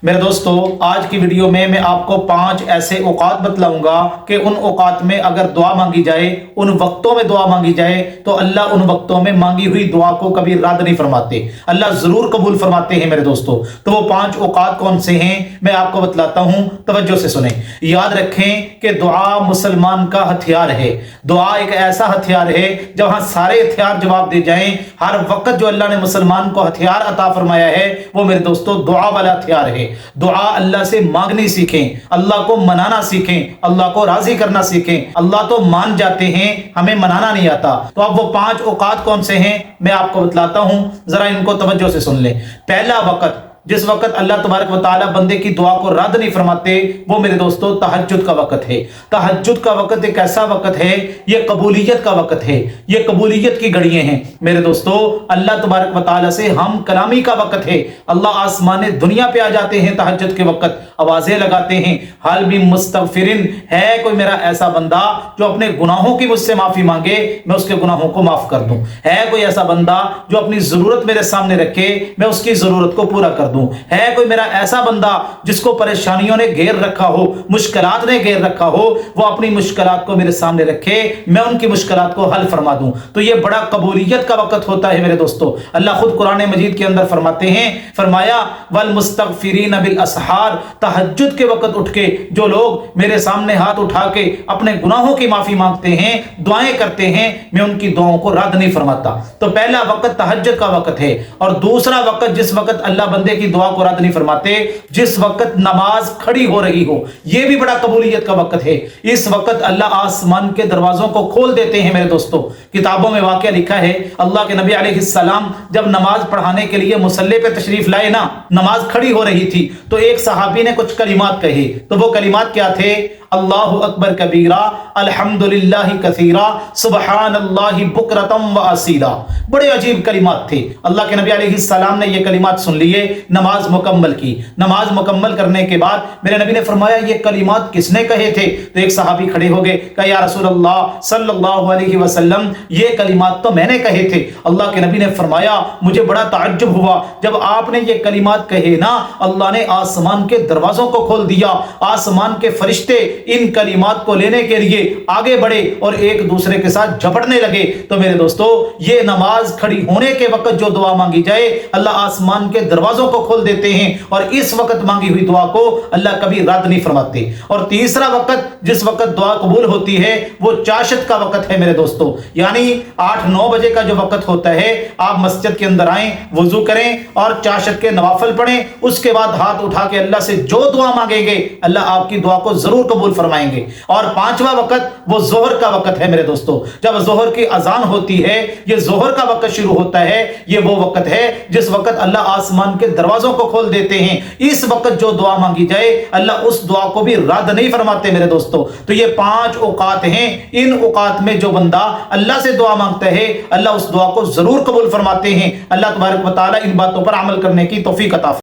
میرے دوستو، آج کی ویڈیو میں آپ کو 5 ایسے اوقات بتلاؤں گا کہ ان اوقات میں اگر دعا مانگی جائے، ان وقتوں میں دعا مانگی جائے تو اللہ ان وقتوں میں مانگی ہوئی دعا کو کبھی رد نہیں فرماتے، اللہ ضرور قبول فرماتے ہیں میرے دوستو۔ تو وہ 5 اوقات کون سے ہیں میں آپ کو بتلاتا ہوں، توجہ سے سنیں۔ یاد رکھیں کہ دعا مسلمان کا ہتھیار ہے۔ دعا ایک ایسا ہتھیار ہے جہاں سارے ہتھیار جواب دے جائیں۔ ہر وقت جو اللہ نے مسلمان کو ہتھیار عطا فرمایا ہے وہ میرے دوستو دعا والا ہتھیار ہے۔ دعا اللہ سے مانگنی سیکھیں، اللہ کو منانا سیکھیں، اللہ کو راضی کرنا سیکھیں۔ اللہ تو مان جاتے ہیں، ہمیں منانا نہیں آتا۔ تو اب وہ 5 اوقات کون سے ہیں میں آپ کو بتلاتا ہوں، ذرا ان کو توجہ سے سن لیں۔ پہلا وقت، جس وقت اللہ تبارک و تعالی بندے کی دعا کو رد نہیں فرماتے، وہ میرے دوستو تہجد کا وقت ہے۔ تہجد کا وقت ایک ایسا وقت ہے، یہ قبولیت کا وقت ہے، یہ قبولیت کی گھڑیاں ہیں میرے دوستو۔ اللہ تبارک و تعالی سے ہم کلامی کا وقت ہے۔ اللہ آسمان دنیا پہ آ جاتے ہیں تہجد کے وقت، آوازیں لگاتے ہیں، حال بھی مستغفرن، ہے کوئی میرا ایسا بندہ جو اپنے گناہوں کی مجھ سے معافی مانگے، میں اس کے گناہوں کو معاف کر دوں۔ ہے کوئی ایسا بندہ جو اپنی ضرورت میرے سامنے رکھے، میں اس کی ضرورت کو پورا کر دوں۔ ہے کوئی میرا ایسا بندہ جس کو پریشانیوں نے گھیر رکھا ہو، مشکلات نے گھیر رکھا ہو، وہ اپنی مشکلات کو میرے سامنے رکھے، میں ان کی مشکلات کو حل فرما دوں۔ تو یہ بڑا قبولیت کا وقت ہوتا ہے میرے دوستو۔ اللہ خود قرآن مجید کے اندر فرماتے ہیں، فرمایا والمستغفرین بالاسحار، تہجد کے وقت اٹھ کے جو لوگ میرے سامنے ہاتھ اٹھا کے اپنے گناہوں کی معافی مانگتے ہیں، دعائیں کرتے ہیں، میں ان کی دعاؤں کو رد نہیں فرماتا۔ تو پہلا وقت تہجد کا وقت ہے۔ اور دوسرا وقت، جس وقت اللہ بندے کی دعا کو رد نہیں فرماتے، جس وقت نماز کھڑی ہو رہی ہو، یہ بھی بڑا قبولیت کا وقت ہے۔ اس وقت اللہ آسمان کے دروازوں کو کھول دیتے ہیں میرے دوستو۔ کتابوں میں واقعہ لکھا ہے، اللہ کے نبی علیہ السلام جب نماز پڑھانے کے لیے مصلی پہ تشریف لائے نا، نماز کھڑی ہو رہی تھی تو ایک صحابی نے کچھ کلمات کہے۔ تو وہ کلمات کیا تھے؟ اللہ اکبر کبیرہ، الحمدللہ کثیرہ، سبحان اللہ بکرتم و اصیلا۔ بڑے عجیب کلمات تھے۔ اللہ کے نبی علیہ السلام نے یہ کلمات سن لیے، نماز مکمل کی۔ نماز مکمل کرنے کے بعد میرے نبی نے فرمایا یہ کلمات کس نے کہے تھے؟ تو ایک صحابی کھڑے ہو گئے، کہا یا رسول اللہ صلی اللہ علیہ وسلم، یہ کلمات تو میں نے کہے تھے۔ اللہ کے نبی نے فرمایا مجھے بڑا تعجب ہوا جب آپ نے یہ کلمات کہے نا، اللہ نے آسمان کے دروازوں کو کھول دیا، آسمان کے فرشتے ان کلمات کو لینے کے لیے آگے بڑھے اور ایک دوسرے کے ساتھ جھپٹنے لگے۔ تو میرے دوستو، یہ نماز کھڑی ہونے کے وقت جو دعا مانگی جائے، اللہ آسمان کے دروازوں کو کھول دیتے ہیں اور اس وقت مانگی ہوئی دعا کو اللہ کبھی رد نہیں فرماتے۔ اور تیسرا وقت، جس وقت دعا قبول ہوتی ہے، وہ چاشت کا وقت ہے میرے دوستو۔ یعنی 8-9 بجے کا جو وقت ہوتا ہے، آپ مسجد کے اندر آئیں، وضو کریں اور چاشت کے نوافل پڑھیں، اس کے بعد ہاتھ اٹھا کے اللہ سے جو دعا مانگیں گے، اللہ آپ کی دعا کو ضرور قبول فرمائیں گے۔ اور 5واں وقت وہ ظہر کا وقت ہے میرے دوستو۔ جب ظہر کی اذان ہوتی ہے، یہ ظہر کا وقت شروع ہوتا ہے، یہ وہ وقت ہے جس وقت اللہ آسمان کے دروازوں کو کھول دیتے ہیں۔ اس وقت جو دعا مانگی جائے، اللہ اس دعا کو بھی رد نہیں فرماتے میرے دوستو۔ تو یہ 5 اوقات ہیں، ان اوقات میں جو بندہ اللہ سے دعا مانگتا ہے، اللہ اس دعا کو ضرور قبول فرماتے ہیں۔ اللہ تبارک و تعالی ان باتوں پر عمل کرنے کی توفیق عطا فرمائے۔